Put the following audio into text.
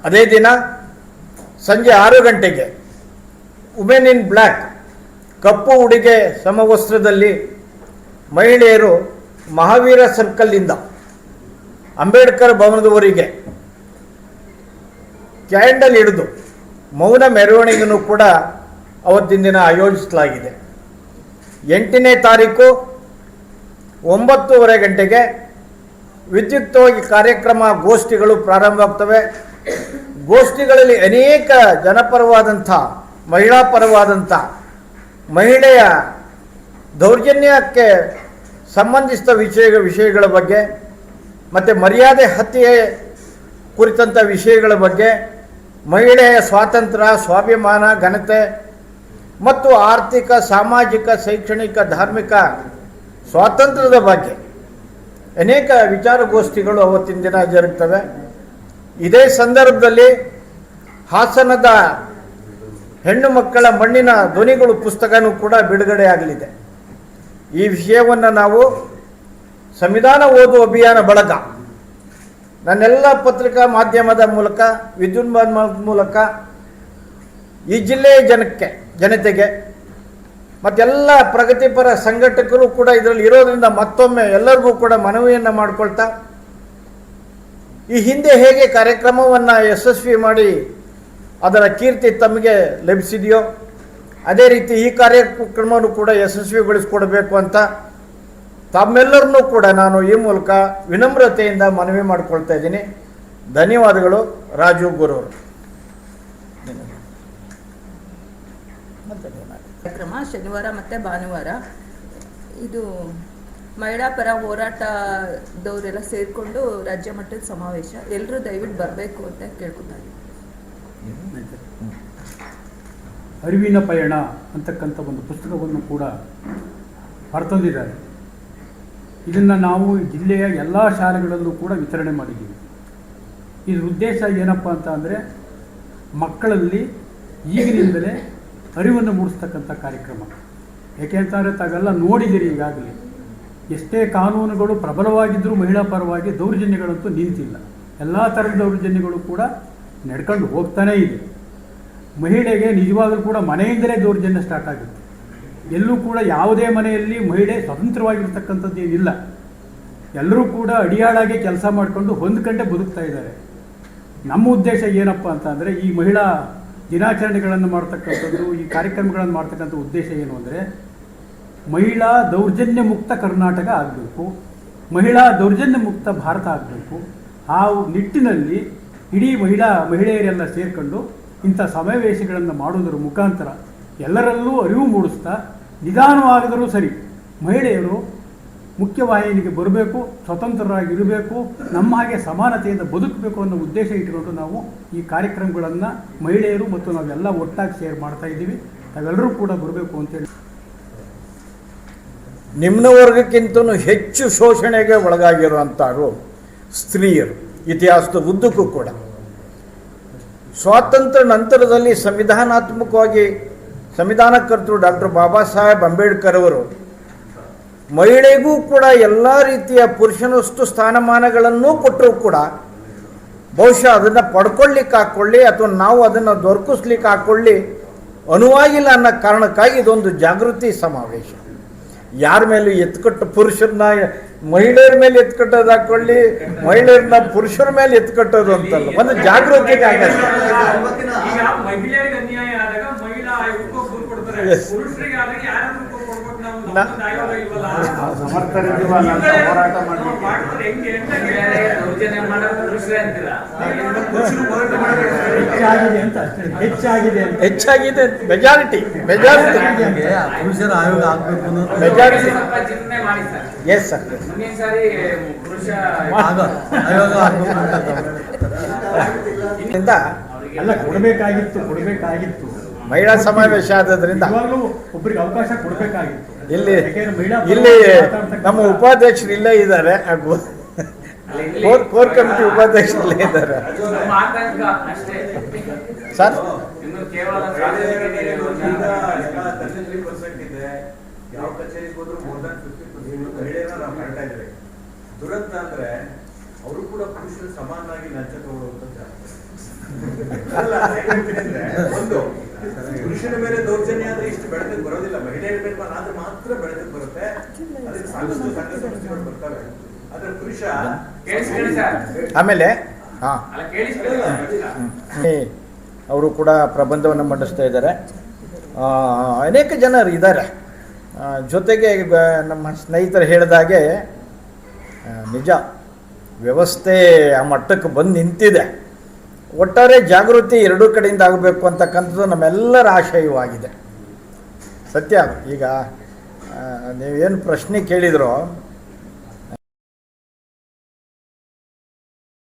ಅದೇ ದಿನ ಸಂಜೆ 6 ಗಂಟೆಗೆ ವುಮೆನ್ ಇನ್ ಬ್ಲ್ಯಾಕ್ ಕಪ್ಪು ಉಡುಗೆ ಸಮವಸ್ತ್ರದಲ್ಲಿ ಮಹಿಳೆಯರು ಮಹಾವೀರ ಸರ್ಕಲ್ನಿಂದ ಅಂಬೇಡ್ಕರ್ ಭವನದವರೆಗೆ ಕ್ಯಾಂಡಲ್ ಹಿಡಿದು ಮೌನ ಮೆರವಣಿಗೆಯನ್ನು ಕೂಡ ಅವತ್ತಿನ ದಿನ ಆಯೋಜಿಸಲಾಗಿದೆ. 8ನೇ ತಾರೀಕು 9:30 ಗಂಟೆಗೆ ವಿದ್ಯುಕ್ತವಾಗಿ ಕಾರ್ಯಕ್ರಮ ಗೋಷ್ಠಿಗಳು ಪ್ರಾರಂಭವಾಗ್ತವೆ. ಗೋಷ್ಠಿಗಳಲ್ಲಿ ಅನೇಕ ಜನಪರವಾದಂಥ ಮಹಿಳಾ ಪರವಾದಂಥ ಮಹಿಳೆಯ ದೌರ್ಜನ್ಯಕ್ಕೆ ಸಂಬಂಧಿಸಿದ ವಿಷಯಗಳ ಬಗ್ಗೆ ಮತ್ತು ಮರ್ಯಾದೆ ಹತ್ಯೆ ಕುರಿತಂಥ ವಿಷಯಗಳ ಬಗ್ಗೆ, ಮಹಿಳೆಯ ಸ್ವಾತಂತ್ರ್ಯ, ಸ್ವಾಭಿಮಾನ, ಘನತೆ ಮತ್ತು ಆರ್ಥಿಕ, ಸಾಮಾಜಿಕ, ಶೈಕ್ಷಣಿಕ, ಧಾರ್ಮಿಕ ಸ್ವಾತಂತ್ರ್ಯದ ಬಗ್ಗೆ ಅನೇಕ ವಿಚಾರಗೋಷ್ಠಿಗಳು ಅವತ್ತಿನ ದಿನ ಜರುಗ್ತವೆ. ಇದೇ ಸಂದರ್ಭದಲ್ಲಿ ಹಾಸನದ ಹೆಣ್ಣು ಮಕ್ಕಳ ಮಣ್ಣಿನ ಧ್ವನಿಗಳು ಪುಸ್ತಕನೂ ಕೂಡ ಬಿಡುಗಡೆ ಆಗಲಿದೆ. ಈ ವಿಷಯವನ್ನು ನಾವು ಸಂವಿಧಾನ ಓದು ಅಭಿಯಾನ ಬಳಗ ನನ್ನೆಲ್ಲ ಪತ್ರಿಕಾ ಮಾಧ್ಯಮದ ಮೂಲಕ, ವಿದ್ಯುನ್ಮಾನ ಮೂಲಕ ಈ ಜಿಲ್ಲೆಯ ಜನತೆಗೆ ಮತ್ತೆಲ್ಲ ಪ್ರಗತಿಪರ ಸಂಘಟಕರು ಕೂಡ ಇದರಲ್ಲಿ ಇರೋದ್ರಿಂದ ಮತ್ತೊಮ್ಮೆ ಎಲ್ಲರಿಗೂ ಕೂಡ ಮನವಿಯನ್ನು ಮಾಡಿಕೊಳ್ತಾ, ಈ ಹಿಂದೆ ಹೇಗೆ ಕಾರ್ಯಕ್ರಮವನ್ನು ಯಶಸ್ವಿ ಮಾಡಿ ಅದರ ಕೀರ್ತಿ ತಮಗೆ ಲಭಿಸಿದೆಯೋ ಅದೇ ರೀತಿ ಈ ಕಾರ್ಯಕ್ರಮವನ್ನು ಕೂಡ ಯಶಸ್ವಿಗೊಳಿಸಿಕೊಡಬೇಕು ಅಂತ ತಮ್ಮೆಲ್ಲರನ್ನೂ ಕೂಡ ನಾನು ಈ ಮೂಲಕ ವಿನಮ್ರತೆಯಿಂದ ಮನವಿ ಮಾಡಿಕೊಳ್ತಾ ಇದ್ದೀನಿ. ಧನ್ಯವಾದಗಳು. ರಾಜು ಗುರೂರು. ಕಾರ್ಯಕ್ರಮ ಶನಿವಾರ ಮತ್ತು ಭಾನುವಾರ ಇದು ಮಹಿಳಾ ಪರ ಹೋರಾಟದವರೆಲ್ಲ ಸೇರಿಕೊಂಡು ರಾಜ್ಯ ಮಟ್ಟದ ಸಮಾವೇಶ. ಎಲ್ಲರೂ ದಯವಿಟ್ಟು ಬರಬೇಕು ಅಂತ ಕೇಳ್ಕೊತಾ ಇದ್ದೀನಿ. ಅರಿವಿನ ಪಯಣ ಅಂತಕ್ಕಂಥ ಒಂದು ಪುಸ್ತಕವನ್ನು ಕೂಡ ಹೊರತಂದಿದ್ದಾರೆ. ಇದನ್ನು ನಾವು ಜಿಲ್ಲೆಯ ಎಲ್ಲ ಶಾಲೆಗಳಲ್ಲೂ ಕೂಡ ವಿತರಣೆ ಮಾಡಿದ್ದೀವಿ. ಇದರ ಉದ್ದೇಶ ಏನಪ್ಪ ಅಂತ ಅಂದರೆ ಮಕ್ಕಳಲ್ಲಿ ಈಗಿನಿಂದಲೇ ಅರಿವನ್ನು ಮೂಡಿಸ್ತಕ್ಕಂಥ ಕಾರ್ಯಕ್ರಮ. ಏಕೆಂತಂದರೆ ತಾವೆಲ್ಲ ನೋಡಿದ್ದೀರಿ ಈಗಾಗಲೇ ಎಷ್ಟೇ ಕಾನೂನುಗಳು ಪ್ರಬಲವಾಗಿದ್ದರೂ ಮಹಿಳಾ ಪರವಾಗಿ ದೌರ್ಜನ್ಯಗಳಂತೂ ನಿಂತಿಲ್ಲ. ಎಲ್ಲ ಥರದ ದೌರ್ಜನ್ಯಗಳು ಕೂಡ ನಡ್ಕೊಂಡು ಹೋಗ್ತಾನೇ ಇದೆ. ಮಹಿಳೆಗೆ ನಿಜವಾಗಲೂ ಕೂಡ ಮನೆಯಿಂದಲೇ ದೌರ್ಜನ್ಯ ಸ್ಟಾರ್ಟ್ ಆಗುತ್ತೆ. ಎಲ್ಲೂ ಕೂಡ ಯಾವುದೇ ಮನೆಯಲ್ಲಿ ಮಹಿಳೆ ಸ್ವತಂತ್ರವಾಗಿರ್ತಕ್ಕಂಥದ್ದು ಏನಿಲ್ಲ. ಎಲ್ಲರೂ ಕೂಡ ಅಡಿಯಾಳಾಗಿ ಕೆಲಸ ಮಾಡಿಕೊಂಡು ಹೊಂದ್ಕೊಂಡೇ ಬದುಕ್ತಾ ಇದ್ದಾರೆ. ನಮ್ಮ ಉದ್ದೇಶ ಏನಪ್ಪ ಅಂತ ಅಂದರೆ ಈ ಮಹಿಳಾ ದಿನಾಚರಣೆಗಳನ್ನು ಮಾಡ್ತಕ್ಕಂಥದ್ದು, ಈ ಕಾರ್ಯಕ್ರಮಗಳನ್ನು ಮಾಡ್ತಕ್ಕಂಥ ಉದ್ದೇಶ ಏನು ಅಂದರೆ ಮಹಿಳಾ ದೌರ್ಜನ್ಯ ಮುಕ್ತ ಕರ್ನಾಟಕ ಆಗಬೇಕು, ಮಹಿಳಾ ದೌರ್ಜನ್ಯ ಮುಕ್ತ ಭಾರತ ಆಗಬೇಕು. ಆ ನಿಟ್ಟಿನಲ್ಲಿ ಇಡೀ ಮಹಿಳೆಯರೆಲ್ಲ ಸೇರಿಕೊಂಡು ಇಂಥ ಸಮಾವೇಶಗಳನ್ನು ಮಾಡುವುದರ ಮುಖಾಂತರ ಎಲ್ಲರಲ್ಲೂ ಅರಿವು ಮೂಡಿಸ್ತಾ ನಿಧಾನವಾಗದರೂ ಸರಿ ಮಹಿಳೆಯರು ಮುಖ್ಯವಾಹಿನಿಗೆ ಬರಬೇಕು, ಸ್ವತಂತ್ರರಾಗಿರಬೇಕು, ನಮ್ಮ ಹಾಗೆ ಸಮಾನತೆಯಿಂದ ಬದುಕಬೇಕು ಅನ್ನೋ ಉದ್ದೇಶ ಇಟ್ಟುಕೊಂಡು ನಾವು ಈ ಕಾರ್ಯಕ್ರಮಗಳನ್ನು ಮಹಿಳೆಯರು ಮತ್ತು ನಾವೆಲ್ಲ ಒಟ್ಟಾಗಿ ಶೇರ್ ಮಾಡ್ತಾ ಇದ್ದೀವಿ. ತಾವೆಲ್ಲರೂ ಕೂಡ ಬರಬೇಕು ಅಂತೇಳಿ. ನಿಮ್ನ ವರ್ಗಕ್ಕಿಂತಲೂ ಹೆಚ್ಚು ಶೋಷಣೆಗೆ ಒಳಗಾಗಿರುವಂಥವರು ಸ್ತ್ರೀಯರು. ಇತಿಹಾಸದ ಉದ್ದಕ್ಕೂ ಕೂಡ ಸ್ವಾತಂತ್ರ್ಯ ನಂತರದಲ್ಲಿ ಸಂವಿಧಾನಾತ್ಮಕವಾಗಿ ಸಂವಿಧಾನಕರ್ತರು ಡಾಕ್ಟರ್ ಬಾಬಾ ಸಾಹೇಬ್ ಅಂಬೇಡ್ಕರ್ ಅವರು ಮಹಿಳೆಗೂ ಕೂಡ ಎಲ್ಲ ರೀತಿಯ ಪುರುಷನಷ್ಟು ಸ್ಥಾನಮಾನಗಳನ್ನು ಕೊಟ್ಟರೂ ಕೂಡ ಬಹುಶಃ ಅದನ್ನು ಪಡ್ಕೊಳ್ಳಿಕ್ಕೆ ಹಾಕ್ಕೊಳ್ಳಿ ಅಥವಾ ನಾವು ಅದನ್ನು ದೊರಕಿಸ್ಲಿಕ್ಕೆ ಹಾಕ್ಕೊಳ್ಳಿ ಅನುವಾಗಿಲ್ಲ ಅನ್ನೋ ಕಾರಣಕ್ಕಾಗಿ ಇದೊಂದು ಜಾಗೃತಿ ಸಮಾವೇಶ. ಯಾರ ಮೇಲೂ ಎತ್ಕಟ್ಟು ಪುರುಷರನ್ನ ಮಹಿಳೆಯರ ಮೇಲೆ ಎತ್ಕಟ್ಟೋದು ಹಾಕ್ಕೊಳ್ಳಿ, ಮಹಿಳೆಯರನ್ನ ಪುರುಷರ ಮೇಲೆ ಎತ್ಕಟ್ಟೋದು ಅಂತಲ್ಲ, ಒಂದು ಜಾಗೃತಿಗೆ ಆಗತ್ತೆ. ಹೆಚ್ಚಾಗಿದೆ ಮೆಜಾರಿಟಿ ಪುರುಷರ ಆಯೋಗ ಆಗಬೇಕು ಮೆಜಾರಿಟಿ. ಎಸ್ ಸರ್, ಆಯೋಗ ಎಲ್ಲ ಕೊಡಬೇಕಾಗಿತ್ತು. ಮಹಿಳಾ ಸಮಾವೇಶ ಆದ್ರಿಂದ ಒಬ್ಬರಿಗೆ ಅವಕಾಶ ಕೊಡಬೇಕಾಗಿತ್ತು. ಇಲ್ಲಿ ನಮ್ಮ ಉಪಾಧ್ಯಕ್ಷರು ಇಲ್ಲೇ ಇದ್ದಾರೆ, ಕೋರ್ ಕಮಿಟಿ ಉಪಾಧ್ಯಕ್ಷರು ಇಲ್ಲೇ ಇದ್ದಾರೆ ಸರ್. ಯಾವ ಕಚೇರಿಗೆ ಹೋದ್ರು ಮೋರ್ ದನ್ 50% ಮಹಿಳೆಯರನ್ನ ನಾವು ಕಾಣ್ತಾ ಇದ್ದೇವೆ. ದುರಂತ ಅಂದ್ರೆ ಅವರು ಕೂಡ ಪುರುಷರು ಸಮಾನವಾಗಿ ಲಂಚ ತಗೊಳ್ಳುವಂತ ಅಲ್ಲ, ಯಾಕಂತಂದ್ರೆ ಒಂದು ಪುರುಷನ ಮೇಲೆ ದೌರ್ಜನ್ಯ ಆದ್ರೆ ಇಷ್ಟು ಬೆಳೆದಕ್ಕೆ ಬರೋದಿಲ್ಲ, ಮಹಿಳೆಯರ ಮೇಲೆ ಆದ್ರೆ ಮಾತ್ರ ಬೆಳೆದಕ್ಕೆ ಬರುತ್ತೆ. ಅದಕ್ಕೆ ಸಾಕಷ್ಟು ಸಂಘ ಸಂಸ್ಥೆಗಳು ಬರ್ತವೆ. ಆದ್ರೆ ಪುರುಷ ಆಮೇಲೆ ಹಾಂ ಅವರು ಕೂಡ ಪ್ರಬಂಧವನ್ನು ಮಂಡಿಸ್ತಾ ಇದ್ದಾರೆ. ಅನೇಕ ಜನರು ಇದ್ದಾರೆ. ಜೊತೆಗೆ ನಮ್ಮ ಸ್ನೇಹಿತರು ಹೇಳಿದಾಗೆ ನಿಜ ವ್ಯವಸ್ಥೆ ಆ ಮಟ್ಟಕ್ಕೆ ಬಂದು ನಿಂತಿದೆ. ಒಟ್ಟಾರೆ ಜಾಗೃತಿ ಎರಡೂ ಕಡೆಯಿಂದ ಆಗಬೇಕು ಅಂತಕ್ಕಂಥದ್ದು ನಮ್ಮೆಲ್ಲರ ಆಶಯವಾಗಿದೆ. ಸತ್ಯ. ಈಗ ನೀವೇನು ಪ್ರಶ್ನೆ ಕೇಳಿದ್ರೋ